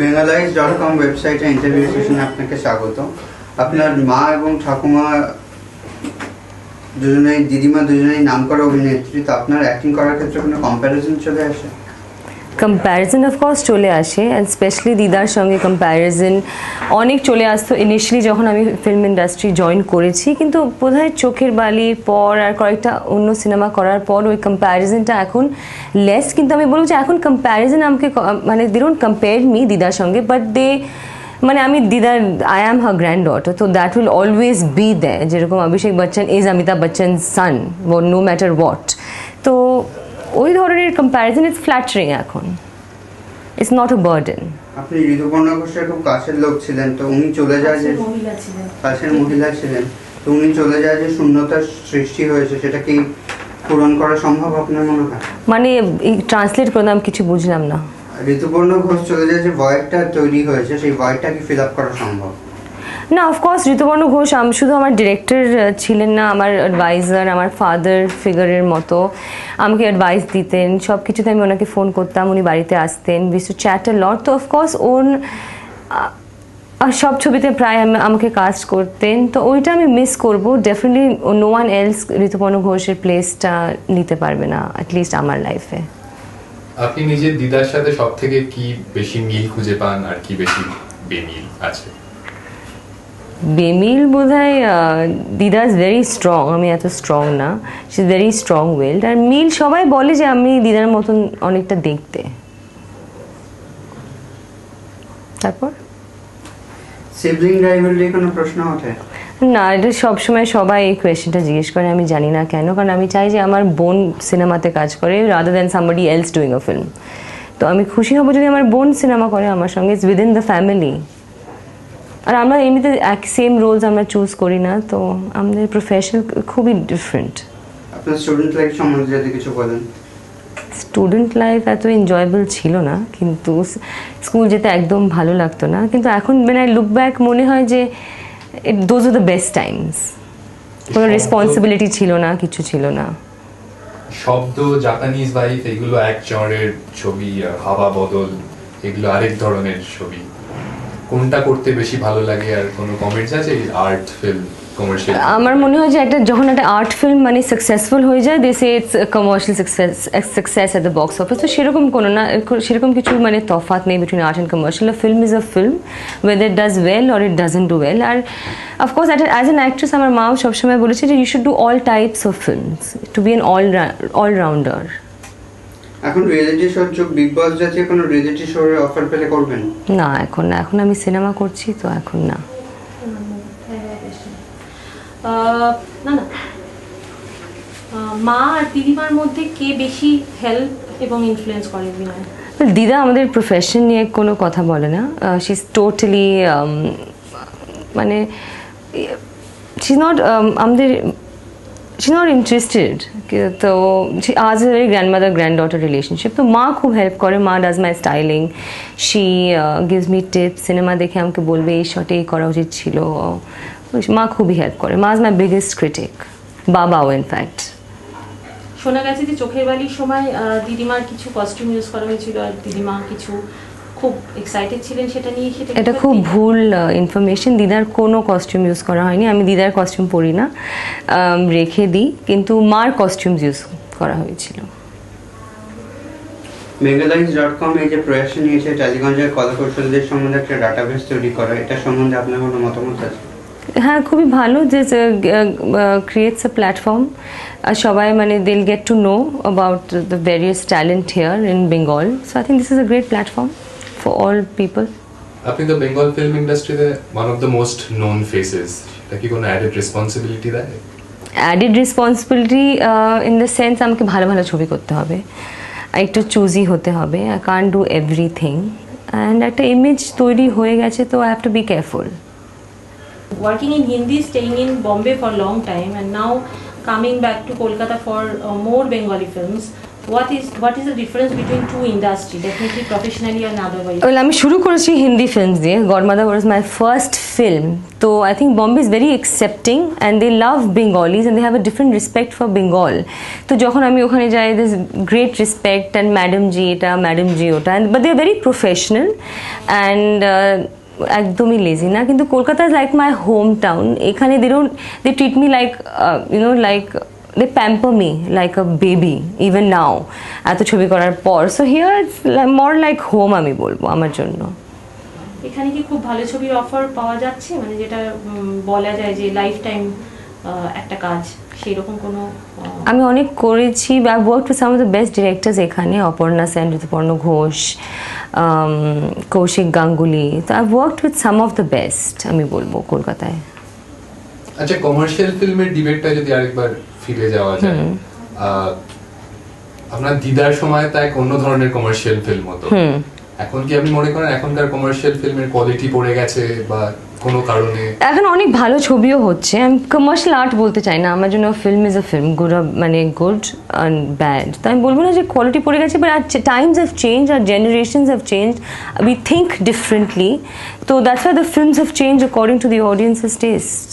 bengalise.com ওয়েবসাইটে interview সেশনে আপনাকে স্বাগত। আপনার মা এবং ঠাকুমা দুজনেই, দিদিমা দুজনেই নামকরা অভিনেত্রী, তো আপনার অ্যাক্টিং করার ক্ষেত্রে কোনো কম্প্যারিজন চলে আসে? কম্প্যারিজন অফকোর্স চলে আসে, অ্যান্ড স্পেশালি দিদার সঙ্গে কম্প্যারিজন অনেক চলে আসতো ইনিশিয়ালি যখন আমি ফিল্ম ইন্ডাস্ট্রি জয়েন করেছি, কিন্তু বোধহয় চোখের বালির পর আর কয়েকটা অন্য সিনেমা করার পর ওই কম্প্যারিজনটা এখন লেস। কিন্তু আমি বলবো যে এখন কম্প্যারিজন আমাকে মানে দে ডোন্ট কম্পেয়ার মি দিদার সঙ্গে, বাট দে মানে আমি দিদার I am her granddaughter, তো that will always be there. যেরকম Abhishek Bachchan is Amitabh Bachchan son, no matter what. তো ওই ধরনের কম্প্যারিজন ইজ ফ্ল্যাটারিং এখন, ইটস নট আ বার্ডেন। আপনি ঋতুপর্ণা ঘোষের খুব কাছের লোক ছিলেন, তো উনি চলে যায় যে কাছের মহিলা ছিলেন, তো উনি চলে যায় যে শূন্যতার সৃষ্টি হয়েছে, সেটা কি পূরণ করা সম্ভব আপনার মনে হয়? মানে ট্রান্সলেট করে আমি কিছু বুঝলাম না। ঋতুপর্ণা ঘোষ চলে যায় যে ভয়েডটা তৈরি হয়েছে, সেই ভয়েডটা কি ফিল আপ করা সম্ভব? না, অফকোর্স ঋতুপর্ণ ঘোষ শুধু আমার ডিরেক্টর ছিলেন না, আমার অ্যাডভাইজার, আমার ফাদার ফিগারের মতো আমাকে অ্যাডভাইস দিতেন সব কিছুতে। আমি ওনাকে ফোন করতাম, উনি বাড়িতে আসতেন, উই ইউজড টু চ্যাট আ লট। তো অফকোর্স সব ছবিতে প্রায় আমাকে কাস্ট করতেন, তো ওইটা আমি মিস করবো definitely. No one else Rituparno ঘোষের প্লেসটা নিতে পারবে না, অ্যাটলিস্ট আমার লাইফে। আপনি নিজের দিদার সাথে সব থেকে কি বেশি মিল খুঁজে পান আর কি বেশি বেমিল আছে? বেমিল বোধহয় দিদা ইজ ভেরি স্ট্রং, আমি এত স্ট্রং না, শি ইজ ভেরি স্ট্রং উইলড। আর মিল সবাই বলে যে আমি দিদার মতন অনেকটা দেখতে। তারপর সিবলিং রাইভালরি কোনো প্রশ্ন ওঠে না? এটা সবসময় সবাই এই কোয়েশ্চেনটা জিজ্ঞেস করে, আমি জানি না কেন, কারণ আমি চাই যে আমার বোন সিনেমাতে কাজ করে rather than somebody else doing a film. তো আমি খুশি হব যদি আমার বোন সিনেমা করে আমার সঙ্গে, ইটস উইদিন দ্য ফ্যামিলি। আর আমরা এমনিতে সেম রোলস আমরা চুজ করি না, তো আমাদের প্রফেশন খুবই ডিফারেন্ট। আপনার স্টুডেন্ট লাইফ সম্বন্ধে যদি কিছু বলেন। স্টুডেন্ট লাইফ এত এনজয়েবল ছিল না, কিন্তু স্কুল যেতে একদম ভালো লাগতো না, কিন্তু এখন when I look back মনে হয় যে those are the best times। কোনো রেসপন্সিবিলিটি ছিল না, কিছু ছিল না। শব্দ, জাপানিজ ওয়াইফ, এগুলো এক জনের ছবি, হাওয়া বদল এগুলো আরেক ধরনের ছবি। কোনটা করতে বেশি ভালো লাগে? আর কোনো কমেন্টস আছে আর্ট ফিল্ম কমার্শিয়াল? আমার মনে হয় যে যখন একটা আর্ট ফিল্ম মানে সাকসেসফুল হয়ে যায়, they say it's commercial success at the box office. তো সেরকম কোনো না, সেরকম কিছু মানে তফাৎ নেই between art and commercial. A film is a film, whether it does well or it doesn't do well. আর অফকোর্স অ্যাজ অ্যান অ্যাক্ট্রেস আমার মাও সবসময় বলেছে যে you should do all types of films to be an allrounder. এখন reality শোর যুগ, big বস জাতীয় কোনো রিয়েলিটি শোর অফার পেলে করবেন? না, এখন না, এখন আমি সিনেমা করছি, তো এখন না। না না, মা আর দিদিমার মধ্যে কে বেশি হেল্প এবং ইনফ্লুয়েন্স করে বিনয়? দিদা আমাদের প্রফেশন নিয়ে কোনো কথা বলে না, শি ইজ টোটালি মানে শি ইজ নট আমাদের শি ইজ নট ইন্টারেস্টেড। তো আজ a very grandmother grand daughter relationship. তো মা খুব হেল্প করে, মা does my styling, she gives me tips. Cinema দেখে আমাকে বলবে এই শটে এই করা উচিত ছিল। মা খুবই হেল্প করে, মা ইজ মাই বিগেস্ট ক্রিটিক, বাবাও ইনফ্যাক্ট। শোনা গেছে যে চোখের বালির সময় দিদিমার কিছু কস্টিউম ইউজ করা হয়েছিল, আর দিদিমা কিছু খুব এক্সাইটেড ছিলেন সেটা নিয়ে। এটা খুব ভুল ইনফরমেশন। দিদার কোনো কস্টিউম ইউজ করা হয়নি, আমি দিদার কস্টিউম পরি না, রেখে দিই, কিন্তু মার কস্টিউমস ইউজ করা হয়েছিল। bengalise.com এই যে প্রয়াস নিয়েছে টালিগঞ্জের কলাকৌশলীদের সম্বন্ধে একটা ডাটাবেস তৈরি করা, এটা সম্বন্ধে আপনার কোনো মতামত আছে? হ্যাঁ, খুবই ভালো যে ক্রিয়েটস আ প্ল্যাটফর্ম। সবাই মানে they'll get to know about the various talent here in Bengal. So I think this is a great platform for all people. আপনি তো বেঙ্গল ফিল্ম ইন্ডাস্ট্রিতে one of the most known faces, এটা কি কোনো অ্যাডেড রেসপন্সিবিলিটি দেয়? Added responsibility in the sense আমাকে ভালো ভালো ছবি করতে হবে, একটু চুজি হতে হবে, I can't do everything, and একটা ইমেজ তৈরি হয়ে গেছে, তো I have to be careful. Working in Hindi, staying in Bombay for a long time, and now coming back to Kolkata for more Bengali films. what is the difference between two industry, definitely professionally and otherwise? Well, আমি শুরু করেছি Hindi films দিয়ে। Godmother was my first film. তো I think Bombay is very accepting and they love Bengalis and they have a different respect for Bengal. তো যখন আমি ওখানে যাই this great respect and madam ji এটা, ম্যাডাম জি ওটা, but they are very professional and একদমই lazy না। কিন্তু Kolkata is like my home town. এখানে they treat me like like they pamper me like a baby even now এত ছবি করার পর। So here it's more like home আমি বলবো আমার জন্য। এখানে কি খুব ভালো ছবির অফার পাওয়া যাচ্ছে, মানে যেটা বলা যায় যে লাইফ টাইম একটা কাজ, সেই রকম কোনো? আমি অনেক করেছি, I worked with some of the best directors এখানে, অপর্ণা সেন, ঋতুপর্ণ ঘোষ, কৌশিক গাঙ্গুলি। তো I worked with some of the best আমি বলবো কলকাতায়। আচ্ছা, কমার্শিয়াল ফিল্মের ডিবেটটা যদি আরেকবার ফিরে যাওয়া যায়, আপনার দিদার সময় তা এক অন্য ধরনের কমার্শিয়াল ফিল্ম হতো। এখন কি আপনি মনে করেন এখনকার কমার্শিয়াল ফিল্মের কোয়ালিটি পড়ে গেছে বা কোনো কারণে? এখন অনেক ভালো ছবিও হচ্ছে। আমি কমার্শিয়াল আর্ট বলতে চাই না, আমার জন্য film is a film, good মানে গুড অ্যান্ড ব্যাড। তো আমি বলবো না যে কোয়ালিটি পড়ে গেছে, বাট আর টাইমস হ্যাভ চেঞ্জ, আর generations have change, we think differently. তো that's why the films have change according to the audience's test.